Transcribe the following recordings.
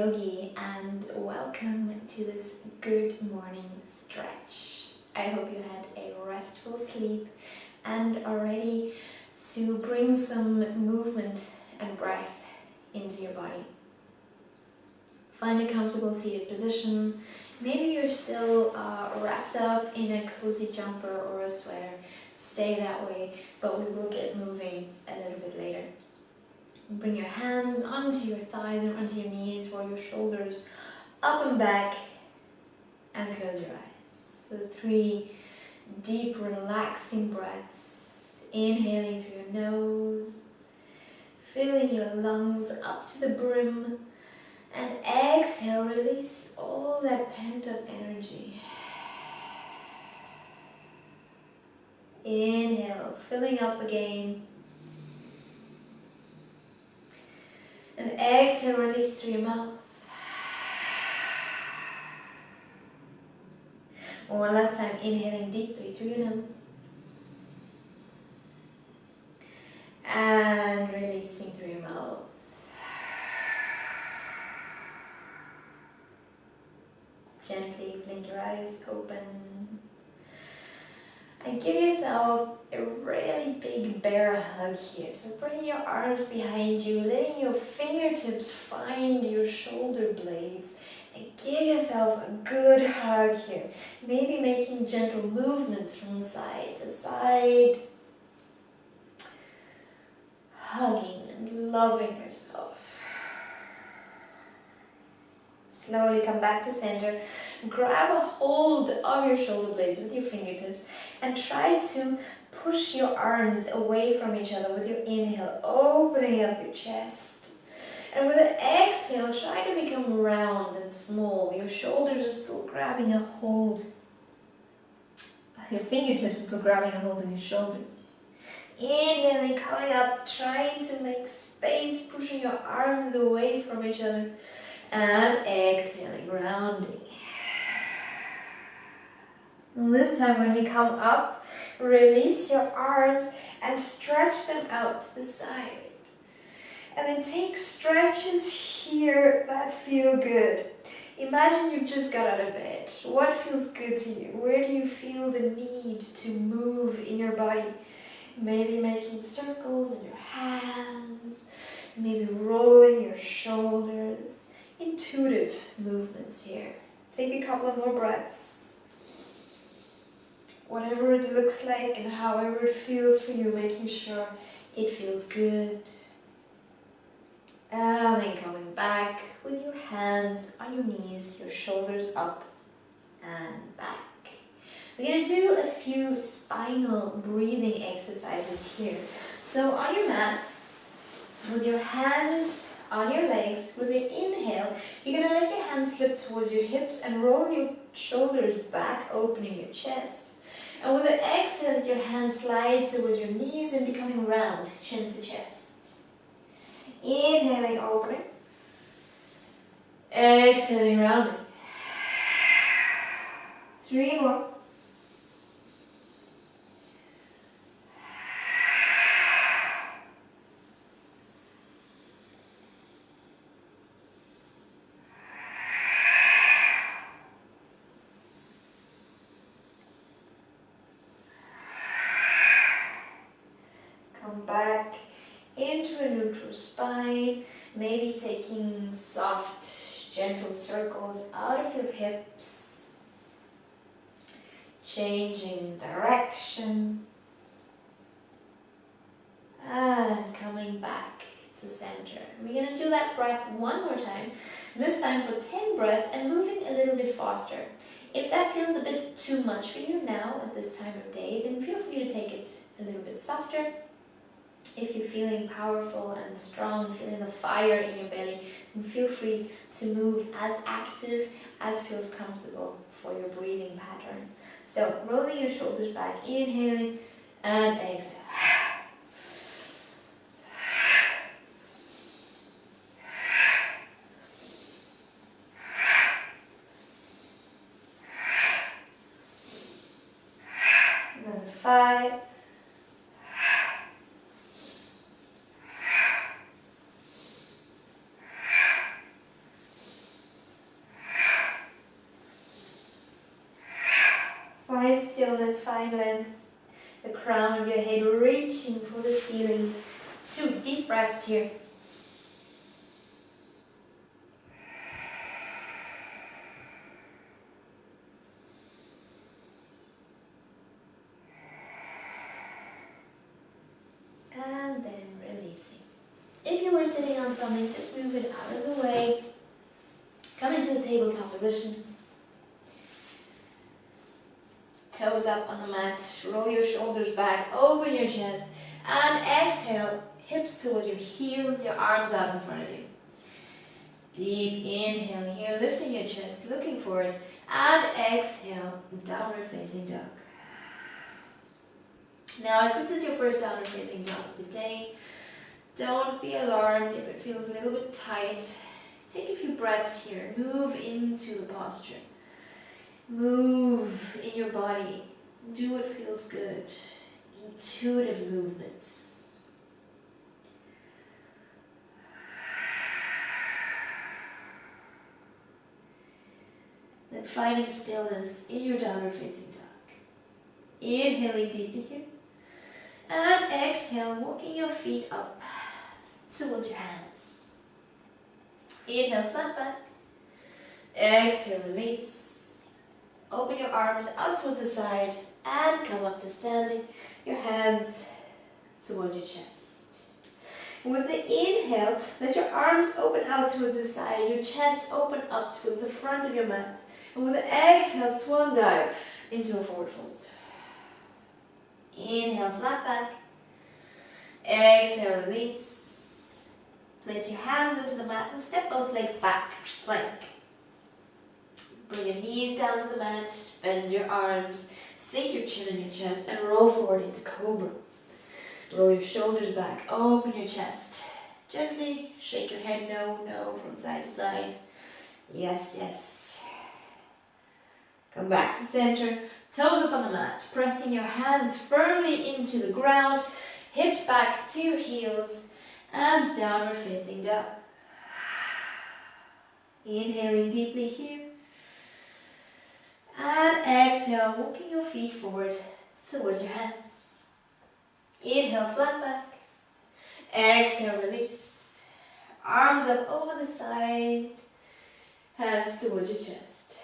Yogi and welcome to this good morning stretch. I hope you had a restful sleep and are ready to bring some movement and breath into your body. Find a comfortable seated position. Maybe you're still wrapped up in a cozy jumper or a sweater. Stay that way, but we will get moving a little bit later. Bring your hands onto your thighs and onto your knees, roll your shoulders up and back, and close your eyes. With 3 deep, relaxing breaths. Inhaling through your nose, filling your lungs up to the brim, and exhale, release all that pent-up energy. Inhale, filling up again. And exhale, release through your mouth. One last time, inhaling deeply through your nose. And releasing through your mouth. Gently blink your eyes open. And give yourself a really big bear hug here. So bring your arms behind you, letting your fingertips find your shoulder blades, and give yourself a good hug here. Maybe making gentle movements from side to side. Hugging and loving yourself. Slowly come back to center. Grab a hold of your shoulder blades with your fingertips and try to push your arms away from each other with your inhale, opening up your chest. And with an exhale, try to become round and small. Your shoulders are still grabbing a hold. Your fingertips are still grabbing a hold of your shoulders. Inhaling, coming up, trying to make space, pushing your arms away from each other. And exhaling, rounding. And this time when we come up, release your arms and stretch them out to the side. And then take stretches here that feel good. Imagine you've just got out of bed. What feels good to you? Where do you feel the need to move in your body? Maybe making circles in your hands. Maybe rolling your shoulders. Intuitive movements here. Take a couple of more breaths. Whatever it looks like and however it feels for you, making sure it feels good. And then coming back with your hands on your knees, your shoulders up and back. We're going to do a few spinal breathing exercises here. So on your mat, with your hands on your legs, with the inhale, you're going to let your hands slip towards your hips and roll your shoulders back, opening your chest. And with the exhale, let your hands slide towards your knees and becoming round, chin to chest. Inhaling, opening. Exhaling, rounding. 3 more. Back into a neutral spine, maybe taking soft, gentle circles out of your hips, changing direction, and coming back to center. We're going to do that breath one more time, this time for 10 breaths and moving a little bit faster. If that feels a bit too much for you now at this time of day, then feel free to take it a little bit softer. If you're feeling powerful and strong, feeling the fire in your belly, then feel free to move as active as feels comfortable for your breathing pattern. So rolling your shoulders back, inhaling and exhale. Another 5. 4, spine length, the crown of your head reaching for the ceiling. 2 deep breaths here. And then releasing. If you were sitting on something, just move it out of the way. Come into a tabletop position. Toes up on the mat, roll your shoulders back, open your chest, and exhale, hips towards your heels, your arms out in front of you. Deep inhale here, lifting your chest, looking forward, and exhale, downward facing dog. Now, if this is your first downward facing dog of the day, don't be alarmed if it feels a little bit tight. Take a few breaths here, move into the posture. Move in your body. Do what feels good. Intuitive movements. Then finding stillness in your downward facing dog. Inhaling deeply here. And exhale, walking your feet up towards your hands. Inhale, flat back. Exhale, release. Open your arms out towards the side and come up to standing. Your hands towards your chest. With the inhale, let your arms open out towards the side, your chest open up towards the front of your mat. And with the exhale, swan dive into a forward fold. Inhale, flat back. Exhale, release. Place your hands into the mat and step both legs back, plank. Bring your knees down to the mat, bend your arms, sink your chin in your chest, and roll forward into cobra. Roll your shoulders back, open your chest. Gently shake your head no, no from side to side. Yes, yes. Come back to center, toes up on the mat, pressing your hands firmly into the ground, hips back to your heels, and downward facing dog. Inhaling deeply here. And exhale, walking your feet forward towards your hands. Inhale, flat back. Exhale, release. Arms up over the side. Hands towards your chest.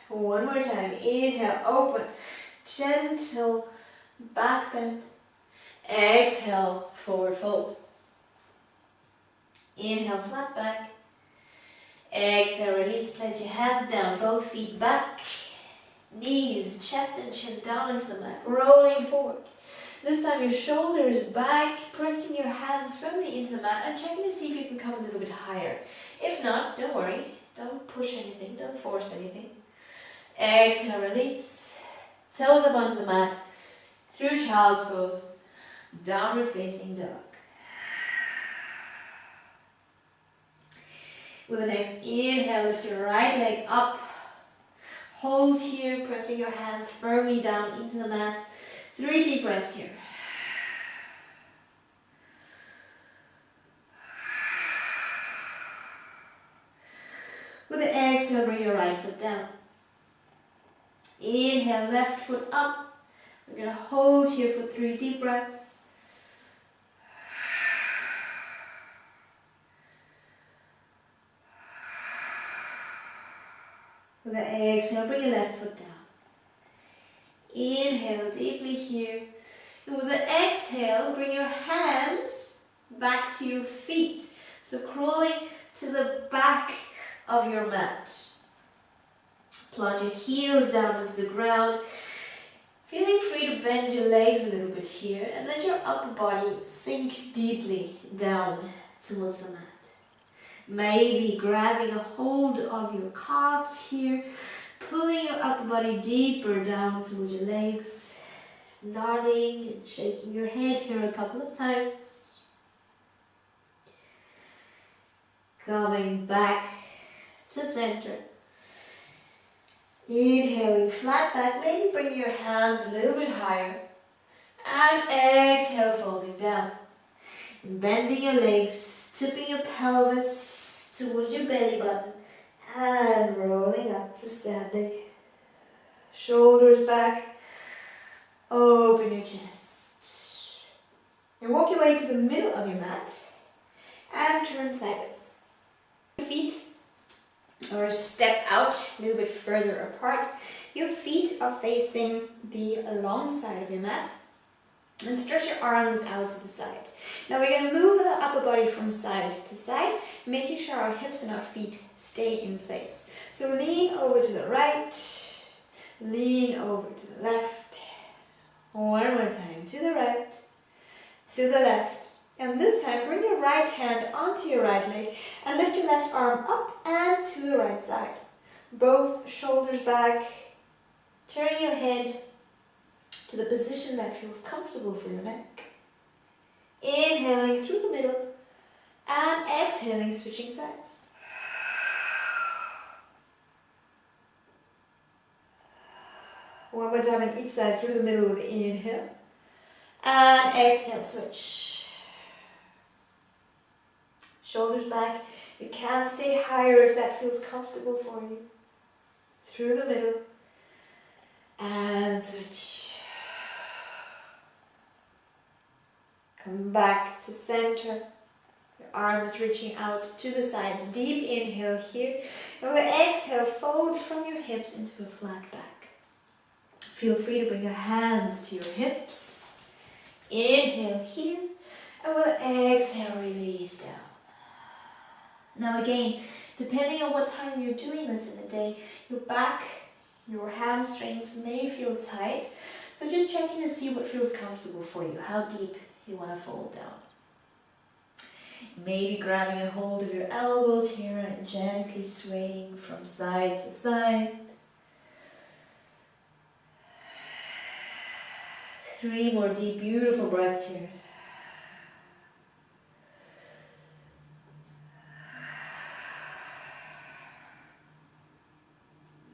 One more time. Inhale, open. Gentle back bend. Exhale, forward fold. Inhale, flat back. Exhale, release, place your hands down, both feet back, knees, chest and chin down into the mat, rolling forward. This time your shoulders back, pressing your hands firmly into the mat and checking to see if you can come a little bit higher. If not, don't worry, don't push anything, don't force anything. Exhale, release, toes up onto the mat, through child's pose, downward facing dog. With the next inhale, lift your right leg up. Hold here, pressing your hands firmly down into the mat. 3 deep breaths here. With the exhale, bring your right foot down. Inhale, left foot up. We're going to hold here for 3 deep breaths. With the exhale, bring your left foot down. Inhale deeply here. And with the exhale, bring your hands back to your feet. So crawling to the back of your mat. Plunge your heels down into the ground. Feeling free to bend your legs a little bit here and let your upper body sink deeply down towards the mat. Maybe grabbing a hold of your calves here, pulling your upper body deeper down towards your legs, nodding and shaking your head here a couple of times. Coming back to center. Inhaling flat back, maybe bring your hands a little bit higher. And exhale, folding down. Bending your legs, tipping your pelvis towards your belly button and rolling up to standing. shoulders back, open your chest. And walk your way to the middle of your mat and turn sideways. Feet or step out a little bit further apart. Your feet are facing the long side of your mat. And stretch your arms out to the side. Now we're going to move the upper body from side to side, making sure our hips and our feet stay in place. So lean over to the right, lean over to the left. One more time, to the right, to the left. And this time bring your right hand onto your right leg and lift your left arm up and to the right side. Both shoulders back, turning your head to the position that feels comfortable for your neck. Inhaling through the middle and exhaling, switching sides. One more time on each side through the middle with the inhale. And exhale, switch. Shoulders back. You can stay higher if that feels comfortable for you. Through the middle. And switch. Come back to center. Your arms reaching out to the side. Deep inhale here. And with exhale, fold from your hips into a flat back. Feel free to bring your hands to your hips. Inhale here. And with exhale, release down. Now again, depending on what time you're doing this in the day, your back, your hamstrings may feel tight. So just checking to see what feels comfortable for you. How deep you want to fold down. Maybe grabbing a hold of your elbows here and gently swaying from side to side. 3 more deep, beautiful breaths here.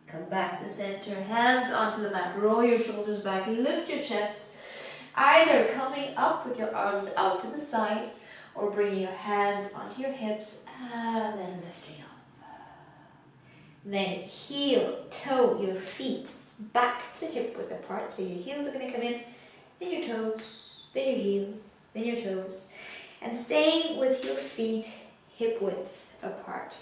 Come back to center, hands onto the mat, roll your shoulders back, lift your chest. Either coming up with your arms out to the side or bringing your hands onto your hips and then lifting up. Then heel, toe your feet back to hip width apart. So your heels are going to come in, then your toes, then your heels, then your toes. And staying with your feet hip width apart.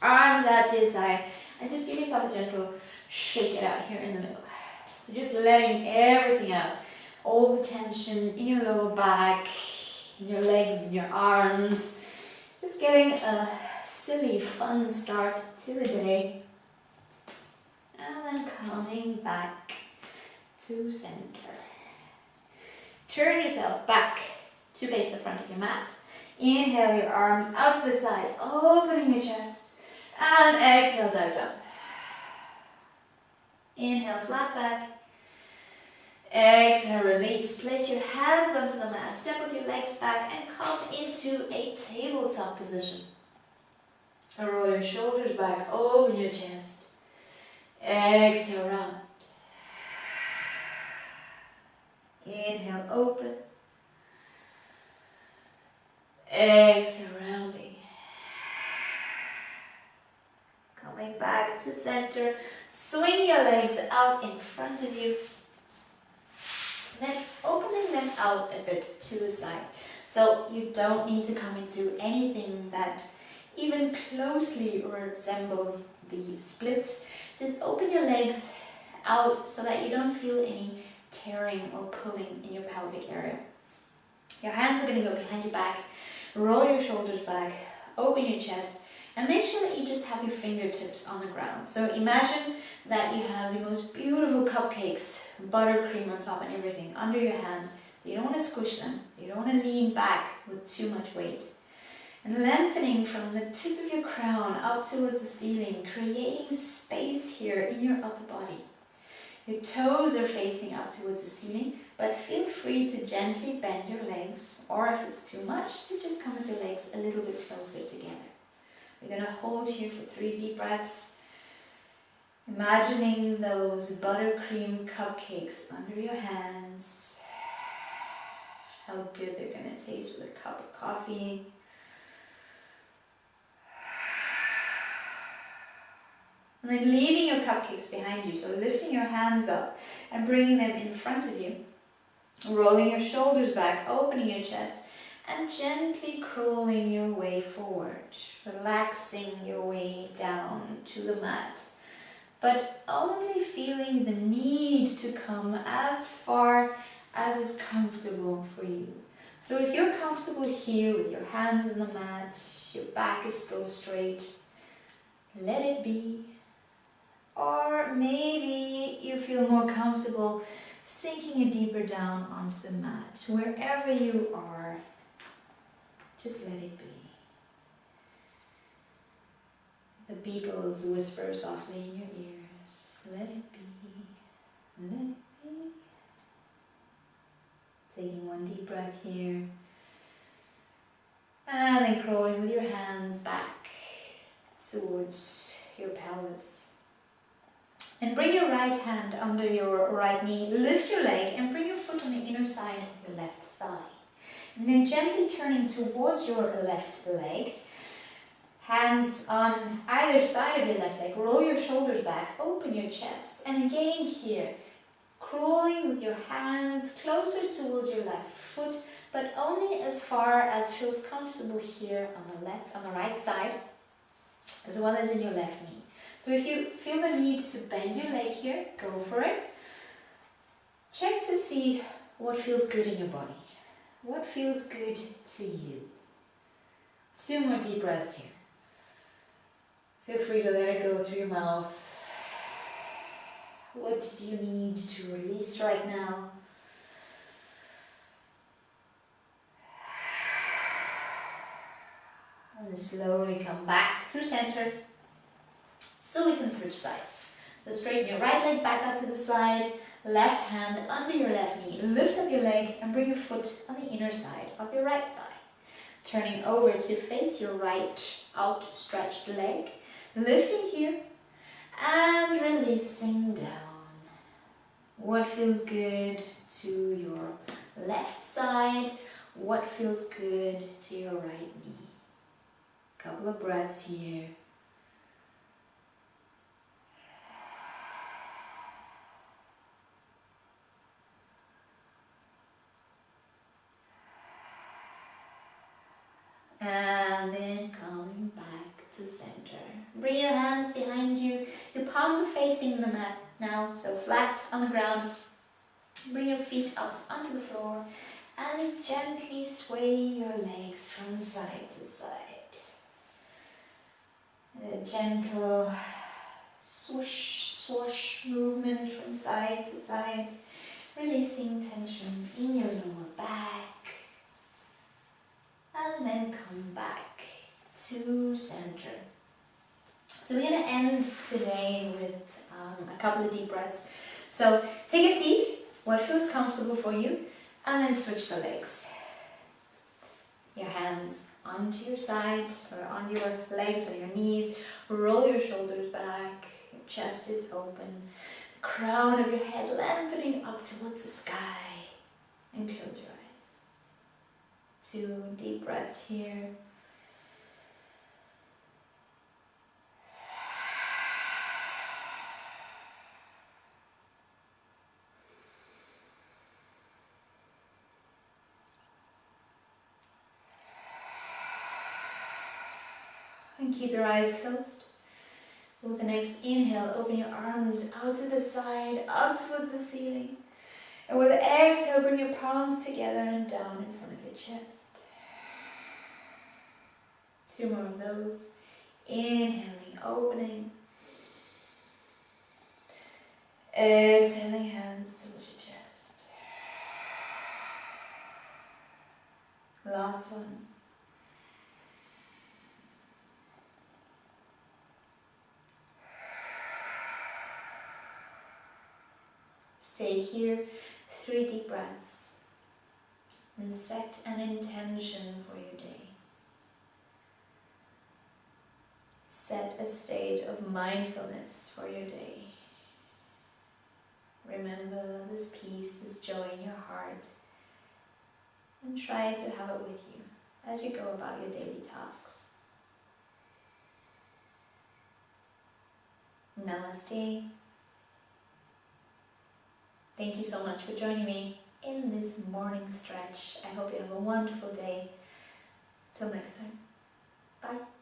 Arms out to the side and just give yourself a gentle shake it out here in the middle. So just letting everything out. All the tension in your lower back, in your legs, in your arms. Just getting a silly, fun start to the day. And then coming back to center. Turn yourself back to face the front of your mat. Inhale your arms out to the side, opening your chest. And exhale, dive down. Inhale, flat back. Exhale, release. Place your hands onto the mat. Step with your legs back and come into a tabletop position. And roll your shoulders back, open your chest. Exhale, round. Inhale, open. Exhale, rounding. Coming back to center. Swing your legs out in front of you. Then opening them out a bit to the side. So you don't need to come into anything that even closely resembles the splits. Just open your legs out so that you don't feel any tearing or pulling in your pelvic area. Your hands are going to go behind your back. Roll your shoulders back. Open your chest. And make sure that you just have your fingertips on the ground. So imagine that you have the most beautiful cupcakes, buttercream on top and everything under your hands. So you don't want to squish them. You don't want to lean back with too much weight. And lengthening from the tip of your crown up towards the ceiling, creating space here in your upper body. Your toes are facing up towards the ceiling, but feel free to gently bend your legs, or if it's too much, to just come with your legs a little bit closer together. We're going to hold here for 3 deep breaths. Imagining those buttercream cupcakes under your hands. How good they're going to taste with a cup of coffee. And then leaving your cupcakes behind you, so lifting your hands up and bringing them in front of you. Rolling your shoulders back, opening your chest, and gently crawling your way forward, relaxing your way down to the mat, but only feeling the need to come as far as is comfortable for you. So if you're comfortable here with your hands on the mat, your back is still straight, let it be. Or maybe you feel more comfortable sinking it deeper down onto the mat. Wherever you are, just let it be. The Beatles whisper softly in your ears, let it be, let it be. Taking one deep breath here. And then crawling with your hands back towards your pelvis. And bring your right hand under your right knee, lift your leg and bring your foot on the inner side of your left thigh. And then gently turning towards your left leg, hands on either side of your left leg, roll your shoulders back, open your chest. And again here, crawling with your hands closer towards your left foot, but only as far as feels comfortable here on the right side, as well as in your left knee. So if you feel the need to bend your leg here, go for it. Check to see what feels good in your body. What feels good to you? 2 more deep breaths here. Feel free to let it go through your mouth. What do you need to release right now? And slowly come back through center. So we can switch sides. So straighten your right leg back out to the side, left hand under your left knee, lift up your leg and bring your foot on the inner side of your right thigh. Turning over to face your right outstretched leg, lifting here and releasing down. What feels good to your left side? What feels good to your right knee? Couple of breaths here. And then coming back to center. Bring your hands behind you. Your palms are facing the mat now, so flat on the ground. Bring your feet up onto the floor and gently sway your legs from side to side. A gentle swoosh, swoosh movement from side to side, releasing tension in your lower back. And then come back to center. So we're going to end today with a couple of deep breaths. So take a seat, what feels comfortable for you, and then switch the legs. Your hands onto your sides or on your legs or your knees. Roll your shoulders back, your chest is open, the crown of your head lengthening up towards the sky, and close your eyes. 2 deep breaths here. And keep your eyes closed. With the next inhale, open your arms out to the side, up towards the ceiling. And with the exhale, bring your palms together and down in front of your chest. 2 more of those. Inhaling, opening. Exhaling, hands towards your chest. Last one. Stay here, 3 deep breaths, and set an intention for your day. Set a state of mindfulness for your day. Remember this peace, this joy in your heart, and try to have it with you as you go about your daily tasks. Namaste. Thank you so much for joining me in this morning stretch. I hope you have a wonderful day. Till next time. Bye.